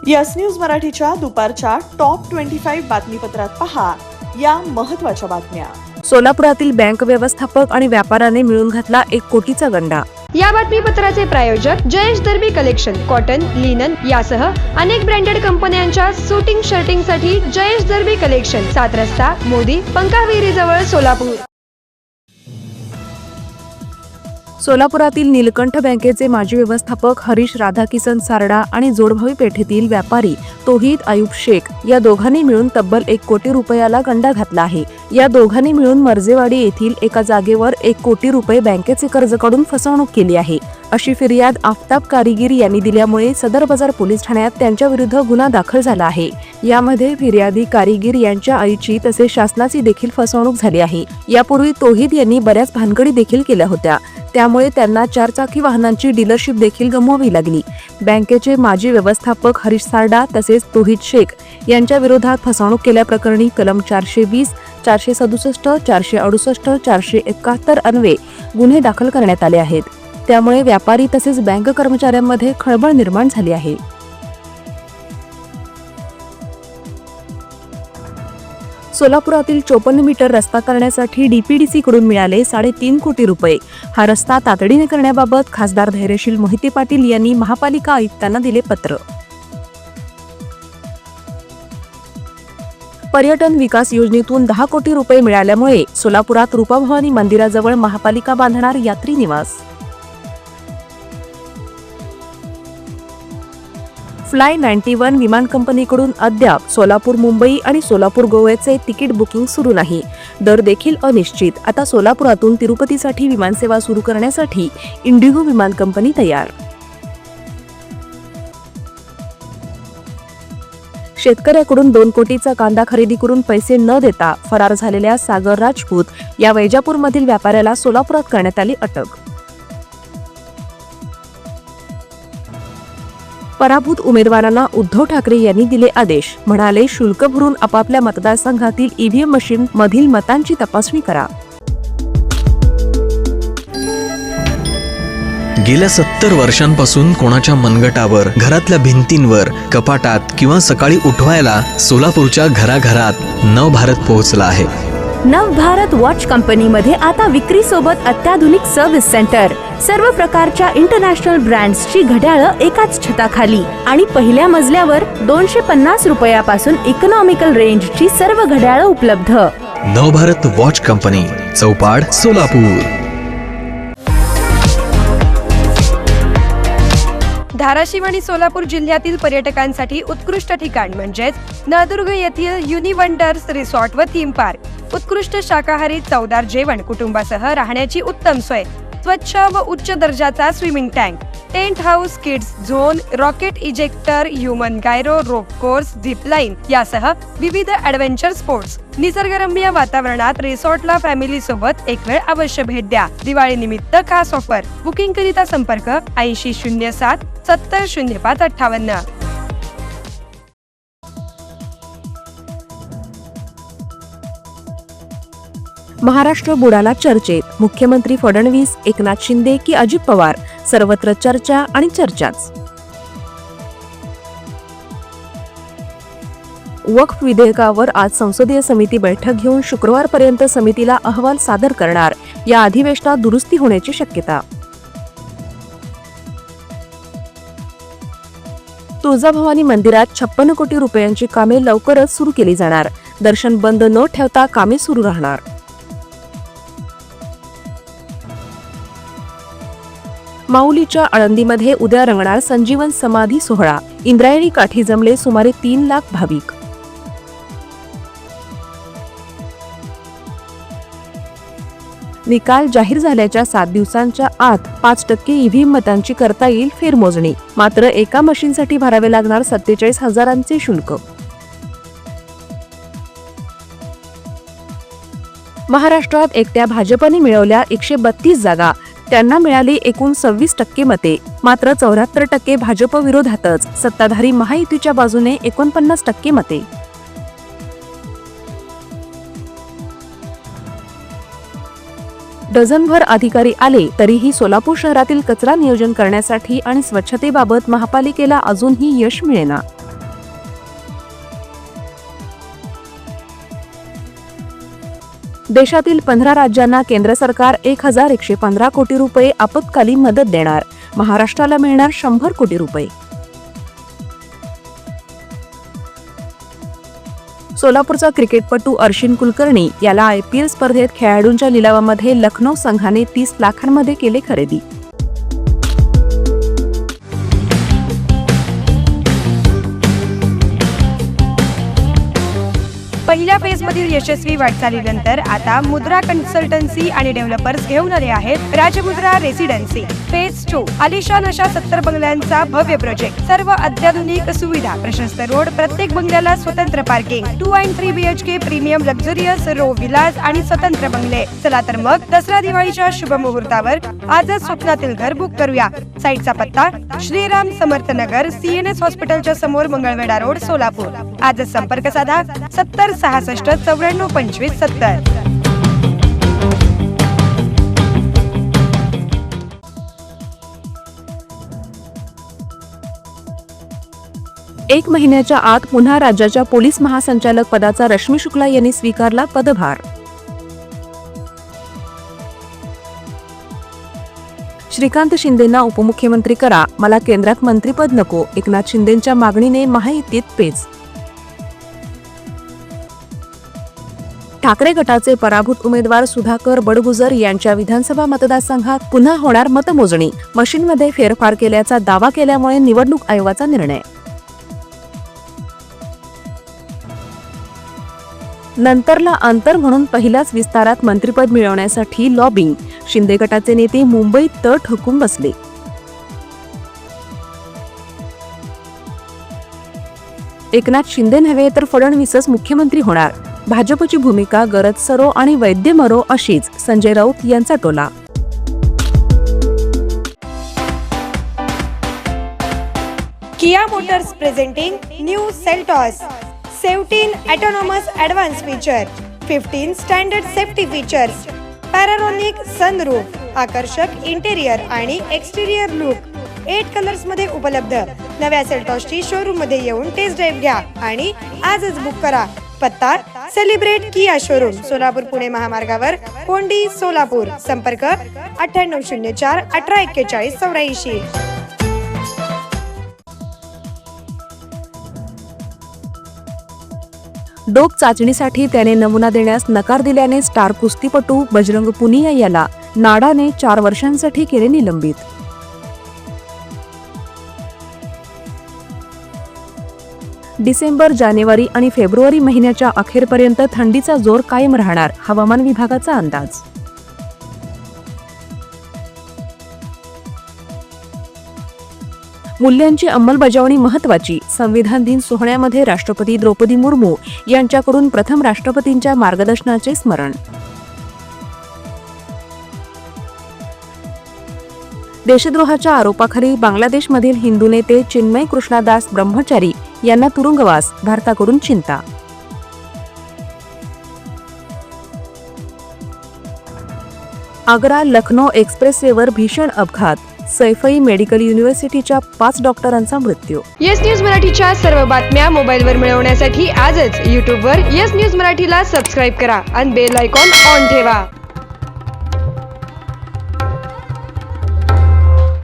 Yes news मराठीच्या दुपारच्या top 25 बातमीपत्रात पहा या महत्त्वाच्या बातम्या। सोलापुरातील बँक व्यवस्थापक आणि व्यापाऱ्याने मिळून घातला 1 कोटीचा गंडा। या बातमीपत्राचे प्रायोजक जयेश दर्बी कलेक्शन, कॉटन, लिनन यासह अनेक ब्रँडेड कंपन्यांच्या सूटिंग शर्टिंग साठी जयेश दर्बी कलेक्शन, 7 रस्ता मोदी पंकाविहिरी जवळ सोलापूर। सोलापुरातील नीलकंठ बँकेचे माजी व्यवस्थापक हरीश राधाकिसन सारडा आणि जोडभावी पेठेतील व्यापारी तौहीद अयूब शेख या दोघांनी मिळून तब्बल 1 कोटी रुपयाला गंडा घातला आहे। या दोघांनी मिळून मर्जेवाडी येथील एका जागेवर 1 कोटी रुपये बँकेचे कर्ज काढून फसवणूक केली आहे, अशी फिर्याद आफताब कारीगिर यांनी दिल्यामुळे सदर बाजार पोलीस ठाण्यात त्यांच्या विरुद्ध गुन्हा दाखल झाला आहे। यामध्ये फिर्यादी कारीगिर यांच्या आईची तसेच शासनाची देखील फसवणूक झाली आहे। यापूर्वी तौहीद यांनी बऱ्याच भानगडी देखील केल्या होत्या, त्यामुळे त्यांना 4 चाकी वाहनांची डीलरशिप देखील गमवावी लागली। बँकेचे माजी व्यवस्थापक हरीश सारडा तसेच तौहीद शेख यांच्या विरोधात फसवणूक केल्याप्रकरणी कलम 420, 467, 468, 471 अन्वये गुन्हे दाखल करण्यात आले आहेत। त्यामुळे व्यापारी तसेच बँक कर्मचाऱ्यांमध्ये खळबळ निर्माण झाली आहे। सोलापुरातील 54 मीटर रस्ता करण्यासाठी डीपीडीसी कडून मिळाले 3.5 कोटी रुपये। हा रस्ता तातडीने करण्याबाबत खासदार धैर्यशील मोहिते पाटील यांनी महापालिका आयुक्तांना दिले पत्र। पर्यटन विकास योजनेतून 10 कोटी रुपये मिळाल्यामुळे सोलापुरात रूपाभवानी मंदिराजवळ महापालिका बांधणार यात्री निवास। फ्लाय 91 विमान कंपनीकडून अद्याप सोलापूर मुंबई आणि सोलापूर गोव्याचे तिकीट बुकिंग सुरू नाही। दर देखील अनिश्चित। आता सोलापुरातून तिरुपतीसाठी विमानसेवा सुरू करण्यासाठी इंडिगो विमान कंपनी तयार। शेतकऱ्याकडून 2 कोटीचा कांदा खरेदी करून पैसे न देता फरार झालेल्या सागर राजपूत या वैजापूरमधील व्यापाऱ्याला सोलापुरात करण्यात आली अटक। पराभूत उमेदवारांना उद्धव ठाकरे यांनी दिले आदेश, म्हणाले शुल्क भरून आपापल्या मतदारसंघातील ईव्हीएम मशीन मधील मतांची तपासणी करा। गेल्या 70 वर्षांपासून कोणाच्या मनगटावर, घरातल्या भिंतींवर, कपाटात किंवा सकाळी उठवायला सोलापूरच्या घराघरात नवभारत पोहोचला आहे। नवभारत वॉच कंपनीमध्ये आता विक्री सोबत अत्याधुनिक सर्व्हिस सेंटर, सर्व प्रकारच्या इंटरनॅशनल ब्रँड्सची घड्याळं एकाच छताखाली आणि पहिल्या मजल्यावर 250 रुपयापासून इकॉनॉमिकल रेंजची सर्व घड्याळं उपलब्ध। नवभारत वॉच कंपनी, चौपाड, सोलापूर। धाराशिव आणि सोलापूर जिल्ह्यातील पर्यटकांसाठी उत्कृष्ट ठिकाण म्हणजेच नळदुर्ग येथील युनिवंडर्स रिसॉर्ट व थीम पार्क। उत्कृष्ट शाकाहारी चवदार जेवण, कुटुंबासह राहण्याची उत्तम सोय, स्वच्छ व उच्च दर्जाचा swimming tank, tent house, kids zone, rocket ejector, human gyro, rope course, zip line यासह विविध ॲडव्हेंचर स्पोर्ट्स। निसर्गरम्य वातावरणात रिसॉर्टला फॅमिली सोबत एक वेळ अवश्य भेट द्या। दिवाळी निमित्त खास ऑफर। बुकिंग करिता संपर्क 8007 70 05 58। महाराष्ट्र बुडाला चर्चेत। मुख्यमंत्री फडणवीस, एकनाथ शिंदे की अजित पवार, सर्वत्र चर्चा आणि चर्चाच। वक्फ विधेयकावर आज संसदीय समिती बैठक घेऊन शुक्रवारपर्यंत समितीला अहवाल सादर करणार। या अधिवेशनात दुरुस्ती होण्याची शक्यता। तुळजाभवानी मंदिरात 56 कोटी रुपयांची कामे लवकरच सुरू केली जाणार। दर्शन बंद न ठेवता कामे सुरू राहणार। माऊलीच्या आळंदीमध्ये उद्या रंगणार संजीवन समाधी सोहळा। इंद्रायणी काठी जमले सुमारे 3 लाख भाविक। निकाल जाहीर झाल्याच्या 7 दिवसांच्या आत 5% ईव्हीएम मतांची करता येईल फेरमोजणी। मात्र एका मशीनसाठी भरावे लागणार 47,000चे शुल्क। महाराष्ट्रात एकट्या भाजपने मिळवल्या 132 जागा, त्यांना मिळाली एकूण 26% मते। मात्र 74% भाजप विरोधातच, सत्ताधारी महायुतीच्या बाजूने 49% मते। डझनभर अधिकारी आले तरीही सोलापूर शहरातील कचरा नियोजन करण्यासाठी आणि स्वच्छतेबाबत महापालिकेला अजूनही यश मिळेना। देशातील 15 राज्यांना केंद्र सरकार 1115 कोटी रुपये आपत्कालीन मदत देणार. महाराष्ट्राला मिळणार 100 कोटी रुपये. सोलापूरचा क्रिकेटपटू अर्शिन कुलकर्णी याला IPL स्पर्धेत खेळाडूंच्या लिलावामध्ये लखनौ संघाने 30 लाखांमध्ये केले खरेदी. पहिल्या फेजमधील यशस्वी वाटचालीनंतर आता मुद्रा कन्सल्टन्सी आणि डेव्हलपर्स घेऊन आले आहेत राजमुद्रा रेसिडेन्सी. फेज 2 आलिशान अशा 70 बंगल्यांचा भव्य प्रोजेक्ट. सर्व अत्याधुनिक सुविधा, प्रशस्त रोड, प्रत्येक बंगल्याला स्वतंत्र पार्किंग, 2 आणि 3 BHK premium luxurious row villas आणि स्वतंत्र बंगले. चला तर मग दसरा दिवाळीच्या शुभ मुहूर्तावर आजच स्वप्नातील घर बुक करूया. साईटचा पत्ता श्रीराम समर्थ नगर, CNS हॉस्पिटलच्या समोर, मंगळवेढा रोड, सोलापूर. आजच संपर्क साधा 70 66 94 25 70. एक महिन्याच्या आत पुन्हा राज्याच्या पोलीस महासंचालक पदाचा रश्मी शुक्ला यांनी स्वीकारला पदभार. श्रीकांत शिंदेंना उपमुख्यमंत्री करा, मला केंद्रात मंत्रिपद नको. एकनाथ शिंदेंच्या मागणीने महायुतीत पेच. ठाकरे गटाचे पराभूत उमेदवार सुधाकर बडगुजर यांच्या विधानसभा मतदारसंघात पुन्हा होणार मतमोजणी. मशीनमध्ये फेरफार केल्याचा दावा केल्यामुळे निवडणूक आयोगाचा निर्णय. नंतरला अंतर म्हणून पहिल्याच विस्तारात मंत्रिपद मिळवण्यासाठी लॉबिंग. शिंदे गटाचे नेते मुंबईत तळ ठोकून बसले. एकनाथ शिंदे नव्हे तर फडणवीसच मुख्यमंत्री होणार. भाजपची भूमिका गरज सरो आणि वैद्य मरो अशीच, संजय राऊत यांचा टोला. Kia motors presenting new Seltos 17 autonomous advance feature, 15 standard safety features, panoramic sunroof, आकर्षक इंटेरियर आणि एक्सटिरियर लुक 8 कलर्स मध्ये उपलब्ध. नव्या सेल्टॉसची शोरूम मध्ये येऊन टेस्ट ड्राईव्ह घ्या आणि आजच बुक करा. पत्ता celebrate Kia showroom, Solapur Pune महामार्गावर, कोंडी, सोलापूर. संपर्क 9804 1841 84. डोक चाचणीसाठी त्याने नमुना देण्यास नकार दिल्याने स्टार कुस्तीपटू बजरंग पुनिया याला नाडाने 4 वर्षांसाठी केले निलंबित. डिसेंबर, जानेवारी आणि फेब्रुवारी महिन्याच्या अखेरपर्यंत थंडीचा जोर कायम राहणार, हवामान विभागाचा अंदाज. मूल्यांची अंमलबजावणी महत्त्वाची. संविधान दिन सोहळ्यामध्ये राष्ट्रपती द्रौपदी मुर्मू यांच्याकडून प्रथम राष्ट्रपतींच्या मार्गदर्शनाचे स्मरण. देशद्रोहाच्या आरोपाखाली बांगलादेशमधील हिंदू नेते चिन्मय कृष्णादास ब्रह्मचारी यांना तुरुंगवास, भारताकडून चिंता. आग्रा लखनौ एक्सप्रेसवेवर भीषण अपघात, सैफई मेडिकल युनिव्हर्सिटीच्या 5 डॉक्टरांचा मृत्यू. येस न्यूज मराठीच्या सर्व बातम्या मोबाईलवर मिळवण्यासाठी आजच YouTubeवर येस न्यूज मराठीला सबस्क्राईब करा आणि बेल आयकॉन ऑन ठेवा.